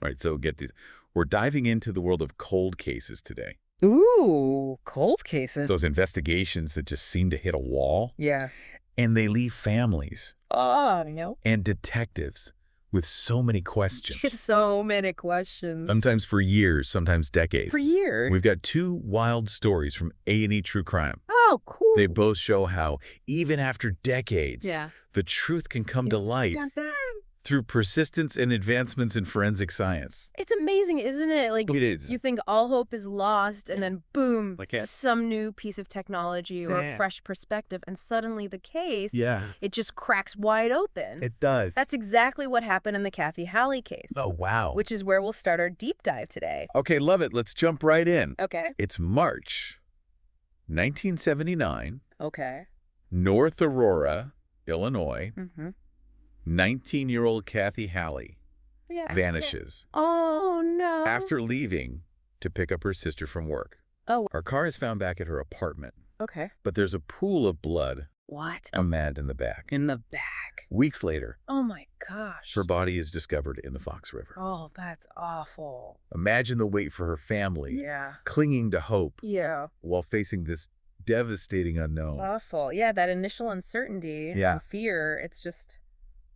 All right, so get these. We're diving into the world of cold cases today. Ooh, cold cases. Those investigations that just seem to hit a wall. Yeah. And they leave families Oh, no. and detectives with so many questions. So many questions. Sometimes for years, sometimes decades. For years. We've got two wild stories from A&E True Crime. Oh, cool. They both show how, even after decades, Yeah. the truth can come to light through persistence and advancements in forensic science. It's amazing, isn't it? Like, It is. you think all hope is lost, and then boom, Like it. some new piece of technology or a Yeah. fresh perspective, and suddenly the case, Yeah, it just cracks wide open. it does. That's exactly what happened in the Kathy Halley case. Oh, wow. Which is where we'll start our deep dive today. Okay, love it. Let's jump right in. Okay. It's March 1979, Okay. North Aurora, Illinois. Mm-hmm. 19-year-old Kathy Halley Yeah. vanishes Oh, no. after leaving to pick up her sister from work. Oh. Her car is found back at her apartment, Okay. but there's a pool of blood What? in the back. In the back. Weeks later, Oh, my gosh. her body is discovered in the Fox River. Oh, that's awful. Imagine the wait for her family, Yeah. clinging to hope Yeah. while facing this devastating unknown. Awful. Yeah, that initial uncertainty Yeah. and fear, it's just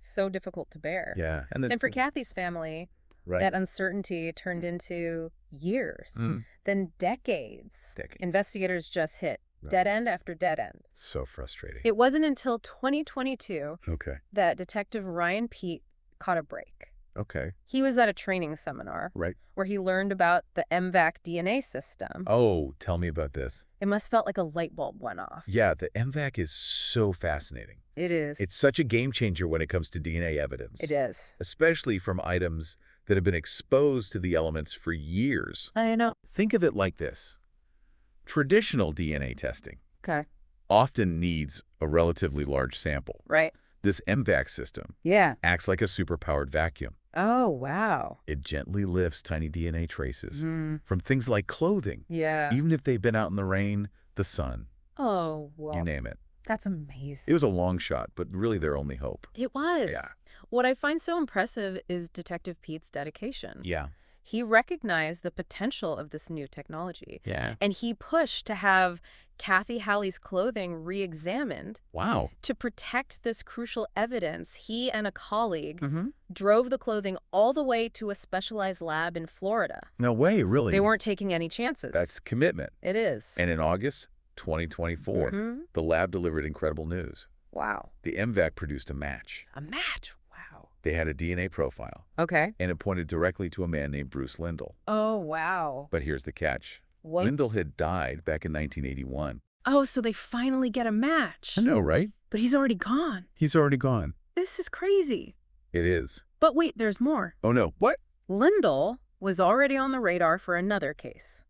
so difficult to bear. Yeah. And And for Kathy's family, right. that uncertainty turned into years, then decades. Investigators just hit Right. dead end after dead end. So frustrating. It wasn't until 2022 Okay. that Detective Ryan Peete caught a break. Okay. He was at a training seminar Right. where he learned about the MVAC DNA system. Oh, tell me about this. It must felt like a light bulb went off. Yeah, the MVAC is so fascinating. It is. It's such a game changer when it comes to DNA evidence. It is. Especially from items that have been exposed to the elements for years. I know. Think of it like this. Traditional DNA testing Okay. often needs a relatively large sample. Right. This MVAC system Yeah. acts like a superpowered vacuum. Oh, wow. It gently lifts tiny DNA traces Mm. from things like clothing, Yeah. even if they've been out in the rain, the sun, Oh, well. you name it. That's amazing. It was a long shot, but really their only hope. It was. Yeah. What I find so impressive is Detective Pete's dedication. Yeah. He recognized the potential of this new technology. Yeah. And he pushed to have Kathy Halley's clothing re-examined Wow. to protect this crucial evidence. He and a colleague Mm-hmm. drove the clothing all the way to a specialized lab in Florida. No way, really. They weren't taking any chances. That's commitment. It is. And in August 2024, Mhm. the lab delivered incredible news. Wow. The MVAC produced a match. A match. Wow. They had a DNA profile, Okay. and it pointed directly to a man named Bruce Lindell. Oh, wow. But here's the catch. What? Lindell had died back in 1981. Oh, so they finally get a match. I know, right? But he's already gone. He's already gone. This is crazy. It is. But wait, there's more. Oh, no. What? Lindell was already on the radar for another case.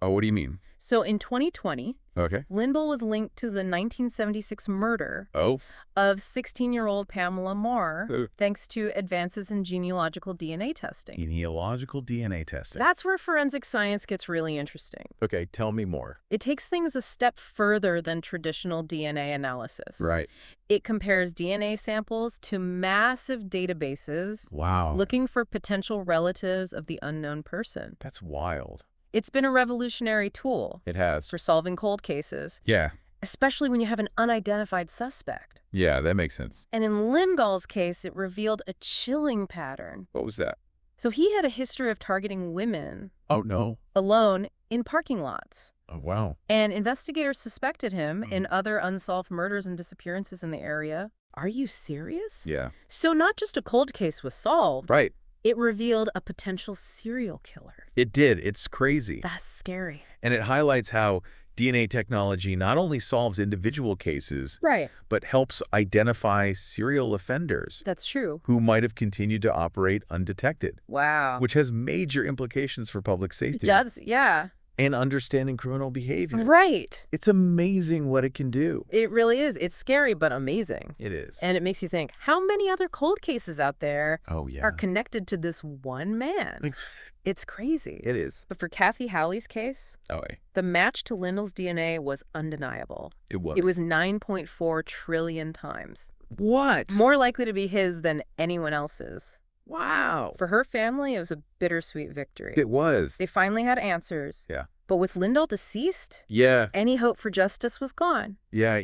Oh, what do you mean? So in 2020, Okay. Lindell was linked to the 1976 murder Oh. of 16-year-old Pamela Marr, Uh. thanks to advances in genealogical DNA testing. Genealogical DNA testing. That's where forensic science gets really interesting. Okay, tell me more. It takes things a step further than traditional DNA analysis. Right. It compares DNA samples to massive databases Wow. looking for potential relatives of the unknown person. That's wild. It's been a revolutionary tool It has. for solving cold cases, Yeah. especially when you have an unidentified suspect. Yeah, that makes sense. And in Lindell's case, it revealed a chilling pattern. What was that? So he had a history of targeting women Oh, no. alone in parking lots. Oh, wow. And investigators suspected him in other unsolved murders and disappearances in the area. Are you serious? Yeah. So not just a cold case was solved, Right. it revealed a potential serial killer. It did. It's crazy. That's scary. And it highlights how DNA technology not only solves individual cases, Right. but helps identify serial offenders That's true. who might have continued to operate undetected, Wow. which has major implications for public It safety does, yeah. and understanding criminal behavior. Right. It's amazing what it can do. It really is. It's scary, but amazing. It is. And it makes you think, how many other cold cases out there Oh, yeah. are connected to this one man? It's crazy. It is. But for Kathy Halley's case, Oh, the match to Lindell's DNA was undeniable. it was. It was 9.4 trillion times. What? More likely to be his than anyone else's. Wow. For her family, it was a bittersweet victory. It was. They finally had answers. Yeah. But with Lindahl deceased, Yeah. any hope for justice was gone. Yeah,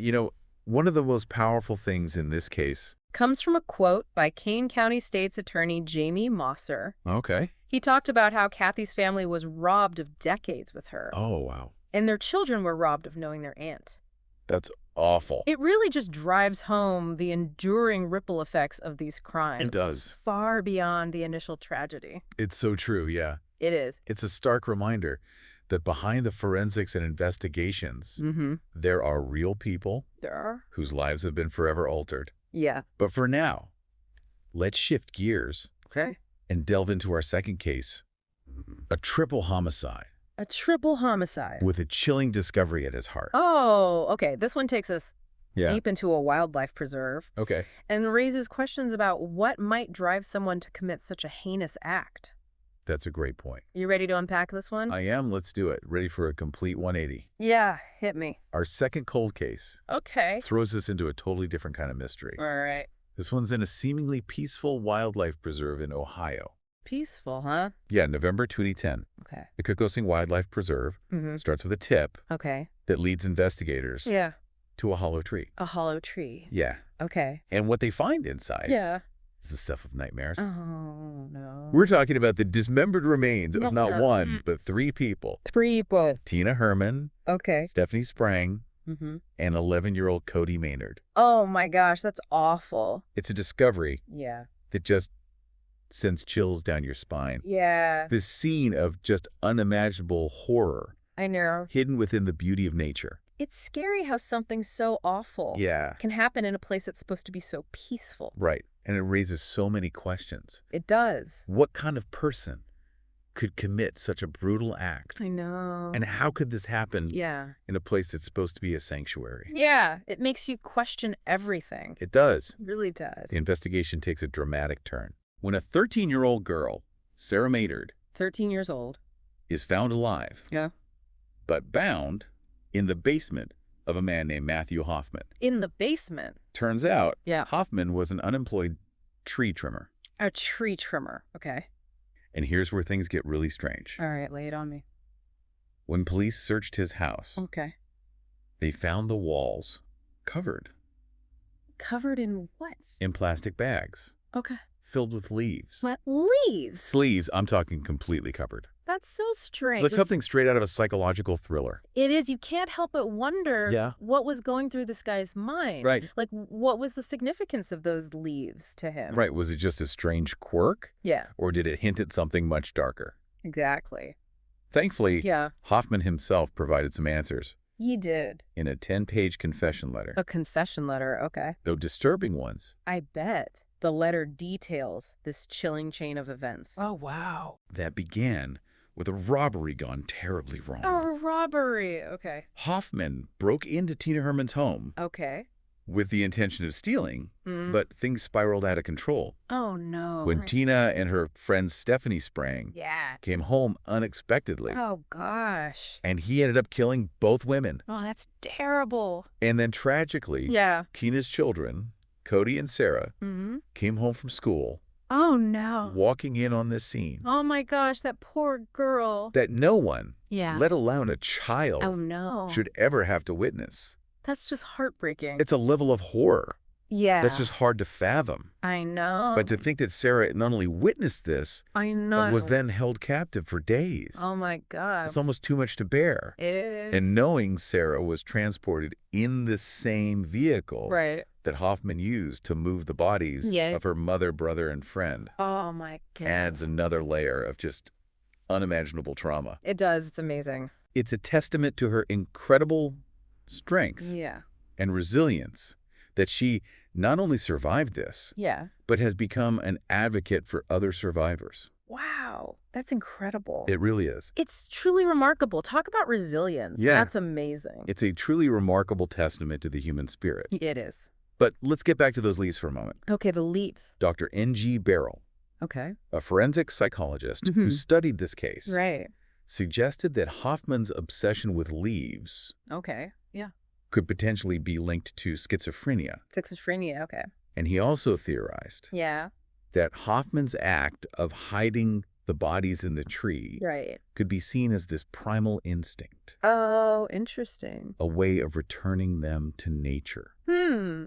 one of the most powerful things in this case. Comes from a quote by Kane County State's Attorney Jamie Mosser. Okay. He talked about how Kathy's family was robbed of decades with her. Oh, wow. And their children were robbed of knowing their aunt. That's awful. It really just drives home the enduring ripple effects of these crimes. It does. Far beyond the initial tragedy. It's so true, yeah. It is. It's a stark reminder that behind the forensics and investigations, there are real people There are. whose lives have been forever altered. Yeah. But for now, let's shift gears Okay. and delve into our second case, a triple homicide A triple homicide. with a chilling discovery at its heart. Oh, okay. This one takes us Yeah. deep into a wildlife preserve Okay. and raises questions about what might drive someone to commit such a heinous act. That's a great point. You ready to unpack this one? I am. Let's do it. Ready for a complete 180. Yeah, hit me. Our second cold case Okay. throws us into a totally different kind of mystery. All right. This one's in a seemingly peaceful wildlife preserve in Ohio. Peaceful, huh? Yeah, November 2010. Okay. The Kokosing Wildlife Preserve starts with a tip Okay. that leads investigators Yeah. to a hollow tree. A hollow tree. Yeah. Okay. And what they find inside Yeah. is the stuff of nightmares. Oh, no. We're talking about the dismembered remains of not No. one, but three people. Three people. Tina Herman, Okay. Stephanie Sprang, Mm-hmm. and 11-year-old Cody Maynard. Oh, my gosh. That's awful. It's a discovery Yeah. that just sends chills down your spine. Yeah. This scene of just unimaginable horror I know. hidden within the beauty of nature. It's scary how something so awful Yeah. can happen in a place that's supposed to be so peaceful. Right. And it raises so many questions. It does. What kind of person could commit such a brutal act? I know. And how could this happen Yeah. in a place that's supposed to be a sanctuary? Yeah. It makes you question everything. It does. It really does. The investigation takes a dramatic turn. When a 13-year-old girl, Sarah Maynard, 13 years old. is found alive, Yeah. but bound in the basement of a man named Matthew Hoffman. In the basement. Turns out, Yeah. Hoffman was an unemployed tree trimmer. A tree trimmer. Okay. And here's where things get really strange. All right. Lay it on me. When police searched his house, Okay. they found the walls covered Covered in what? in plastic bags Okay. filled with leaves. What? Leaves? Sleeves, I'm talking completely covered. That's so strange. Like something straight out of a psychological thriller. It is. You can't help but wonder Yeah. what was going through this guy's mind. Right. Like, what was the significance of those leaves to him? Right, was it just a strange quirk? Yeah, Or did it hint at something much darker? exactly. Thankfully, Yeah, Hoffman himself provided some answers he did. in a 10-page confession letter, A confession letter. Okay. though disturbing ones. I bet the letter details this chilling chain of events. Oh, wow. That began with a robbery gone terribly wrong. Oh, robbery. Okay. Hoffman broke into Tina Herman's home Okay. with the intention of stealing, Mm. but things spiraled out of control. Oh, no. When Tina and her friend Stephanie Sprang Yeah. came home unexpectedly, Oh, gosh. and he ended up killing both women. Oh, that's terrible. And then tragically, Yeah. Tina's children, Cody and Sarah, Mm-hmm. came home from school, Oh, no. walking in on this scene Oh, my gosh, that poor girl. that no one, Yeah. let alone a child, Oh, no. should ever have to witness. That's just heartbreaking. It's a level of horror Yeah. that's just hard to fathom. I know. But to think that Sarah not only witnessed this, I but know. was then held captive for days. Oh, my God. It's almost too much to bear. It is. And knowing Sarah was transported in the same vehicle Right. that Hoffman used to move the bodies Yeah. of her mother, brother, and friend Oh, my God. adds another layer of just unimaginable trauma. It does. It's amazing. It's a testament to her incredible strength Yeah. and resilience that she not only survived this, Yeah. but has become an advocate for other survivors. Wow. That's incredible. It really is. It's truly remarkable. Talk about resilience. Yeah. That's amazing. It's a truly remarkable testament to the human spirit. It is. But let's get back to those leaves for a moment. Okay, the leaves. Dr. N.G. Barrell, Okay. a forensic psychologist who studied this case, Right. suggested that Hoffman's obsession with leaves Okay. Yeah. could potentially be linked to schizophrenia. Schizophrenia. Okay. And he also theorized Yeah. that Hoffman's act of hiding the bodies in the tree Right. could be seen as this primal instinct, Oh, interesting. a way of returning them to nature.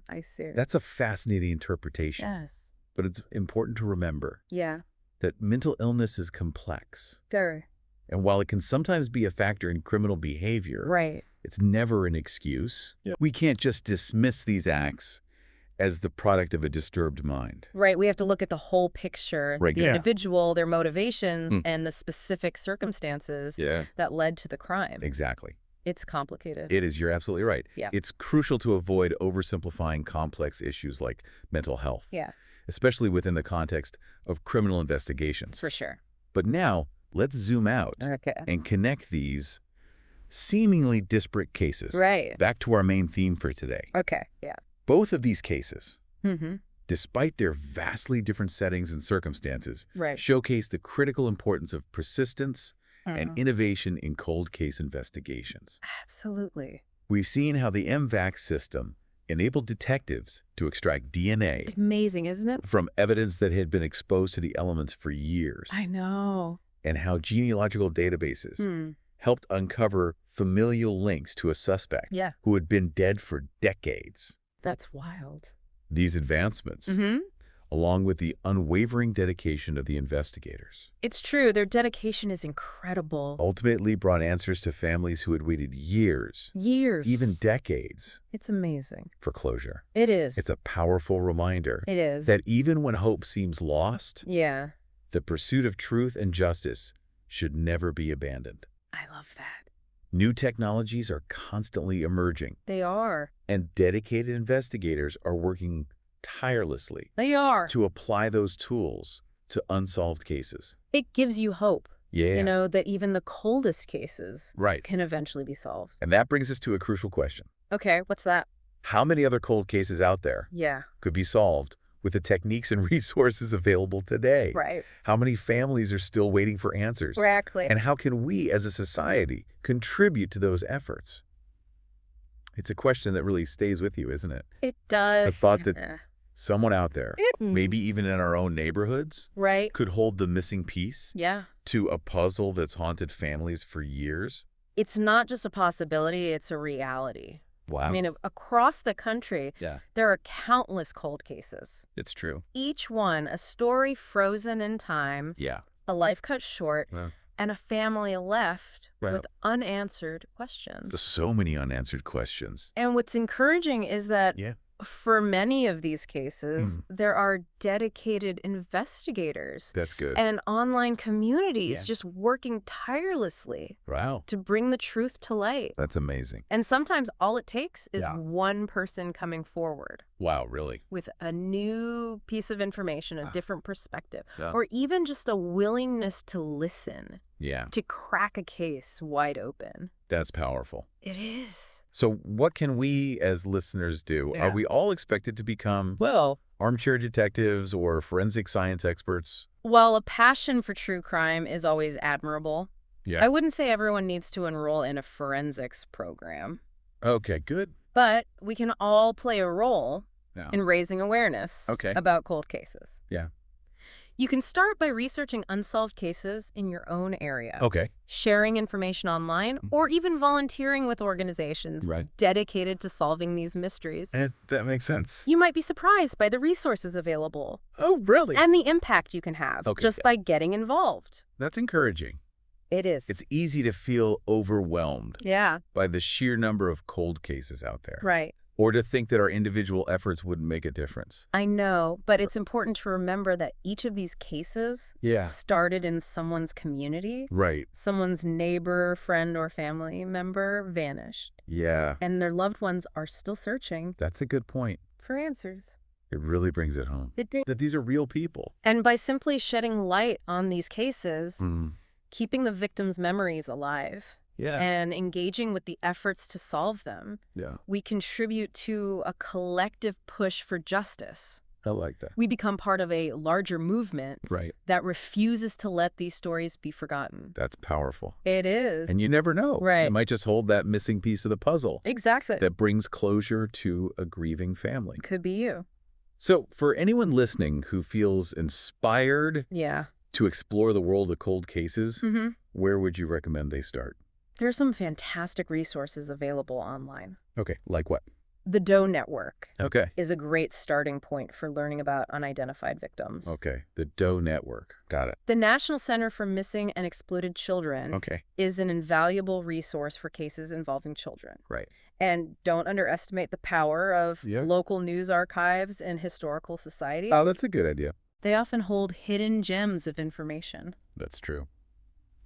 I see. That's a fascinating interpretation, Yes. but it's important to remember Yeah. that mental illness is complex. Very. And while it can sometimes be a factor in criminal behavior, Right. it's never an excuse. Yeah. We can't just dismiss these acts as the product of a disturbed mind. Right. We have to look at the whole picture, Right. the Yeah. individual, their motivations, and the specific circumstances Yeah. that led to the crime. Exactly. It's complicated. It is. You're absolutely right. Yeah. It's crucial to avoid oversimplifying complex issues like mental health, Yeah, especially within the context of criminal investigations. for sure. But now, let's zoom out Okay. and connect these seemingly disparate cases Right. back to our main theme for today. Okay. Yeah. Both of these cases, Mm-hmm. despite their vastly different settings and circumstances, Right. showcase the critical importance of persistence and Uh-huh. innovation in cold case investigations. Absolutely. We've seen how the MVAX system enabled detectives to extract DNA It's amazing, isn't it? from evidence that had been exposed to the elements for years, I know. and how genealogical databases helped uncover familial links to a suspect Yeah. who had been dead for decades. That's wild. These advancements, along with the unwavering dedication of the investigators, It's true. Their dedication is incredible. ultimately brought answers to families who had waited years, Years. even decades, It's amazing. for closure. It is. It's a powerful reminder It is. that even when hope seems lost, Yeah. the pursuit of truth and justice should never be abandoned. I love that. New technologies are constantly emerging, They are. and dedicated investigators are working tirelessly They are. to apply those tools to unsolved cases. It gives you hope, Yeah. you know, that even the coldest cases Right. can eventually be solved. And that brings us to a crucial question. Okay, what's that? How many other cold cases out there Yeah. could be solved with the techniques and resources available today? Right. How many families are still waiting for answers? Exactly. And how can we as a society contribute to those efforts? It's a question that really stays with you, isn't it? It does. I thought that Yeah. someone out there, Mm. maybe even in our own neighborhoods, Right. could hold the missing piece Yeah. to a puzzle that's haunted families for years. It's not just a possibility, it's a reality. Wow. I mean, across the country, Yeah, there are countless cold cases. it's true. Each one a story frozen in time, Yeah. a life cut short, Wow. and a family left Wow. with unanswered questions. So many unanswered questions. And what's encouraging is that Yeah. for many of these cases, there are dedicated investigators That's good. and online communities Yeah. just working tirelessly Wow. to bring the truth to light. That's amazing. And sometimes all it takes is Yeah. one person coming forward Wow, really? with a new piece of information, a different perspective, Yeah. or even just a willingness to listen, Yeah, to crack a case wide open. that's powerful. It is. So what can we as listeners do? Yeah. Are we all expected to become Well, armchair detectives or forensic science experts? while a passion for true crime is always admirable, Yeah. I wouldn't say everyone needs to enroll in a forensics program. Okay, good. But we can all play a role Yeah. in raising awareness Okay. about cold cases. Yeah. You can start by researching unsolved cases in your own area, Okay. sharing information online, or even volunteering with organizations Right. dedicated to solving these mysteries. That makes sense. You might be surprised by the resources available Oh, really? and the impact you can have Okay, just yeah. by getting involved. That's encouraging. It is. It's easy to feel overwhelmed Yeah, by the sheer number of cold cases out there. right. Or to think that our individual efforts wouldn't make a difference. I know, but it's important to remember that each of these cases Yeah. started in someone's community. Right. Someone's neighbor, friend, or family member vanished, Yeah. and their loved ones are still searching That's a good point. for answers. It really brings it home. That these are real people. And by simply shedding light on these cases, Mm. keeping the victims' memories alive, Yeah. and engaging with the efforts to solve them, Yeah. we contribute to a collective push for justice. I like that. We become part of a larger movement Right. that refuses to let these stories be forgotten. That's powerful. It is. And you never know. Right. It might just hold that missing piece of the puzzle Exactly. that brings closure to a grieving family. Could be you. So for anyone listening who feels inspired Yeah. to explore the world of cold cases, Mm-hmm. where would you recommend they start? There's some fantastic resources available online. Okay, like what? The Doe Network Okay. is a great starting point for learning about unidentified victims. Okay, the Doe Network. Got it. The National Center for Missing and Exploited Children Okay. is an invaluable resource for cases involving children. Right. And don't underestimate the power of Yeah. local news archives and historical societies. Oh, that's a good idea. They often hold hidden gems of information That's true.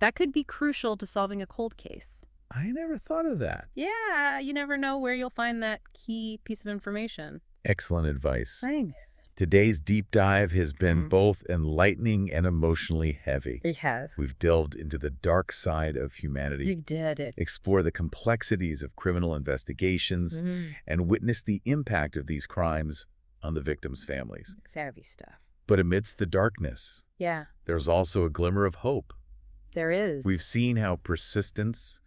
that could be crucial to solving a cold case. I never thought of that. Yeah, you never know where you'll find that key piece of information. Excellent advice. Thanks. Today's deep dive has been Mhm. both enlightening and emotionally heavy. It has. We've delved into the dark side of humanity, You did it. explored the complexities of criminal investigations, Mhm. and witnessed the impact of these crimes on the victims' families. Savvy stuff. But amidst the darkness, Yeah, there's also a glimmer of hope. there is. We've seen how persistence,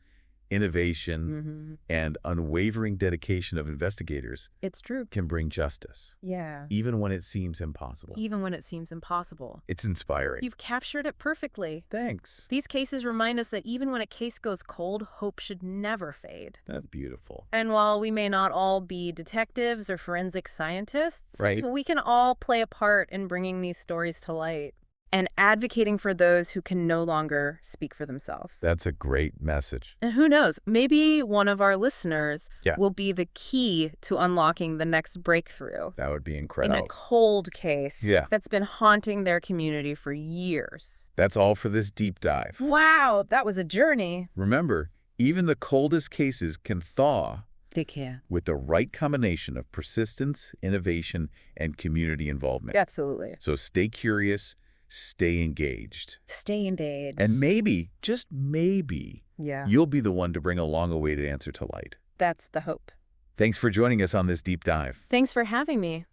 innovation, Mhm. and unwavering dedication of investigators It's true. can bring justice, Yeah. even when it seems impossible. Even when it seems impossible. It's inspiring. You've captured it perfectly. Thanks. These cases remind us that even when a case goes cold, hope should never fade. That's beautiful. And while we may not all be detectives or forensic scientists, Right. we can all play a part in bringing these stories to light and advocating for those who can no longer speak for themselves. That's a great message. And who knows, maybe one of our listeners Yeah. will be the key to unlocking the next breakthrough That would be in incredible. a cold case Yeah. that's been haunting their community for years. That's all for this deep dive. Wow, that was a journey. Remember, even the coldest cases can thaw They can. with the right combination of persistence, innovation, and community involvement. Absolutely. So stay curious, stay engaged. Stay engaged. And maybe, just maybe, Yeah, you'll be the one to bring a long-awaited answer to light. that's the hope. Thanks for joining us on this deep dive. Thanks for having me.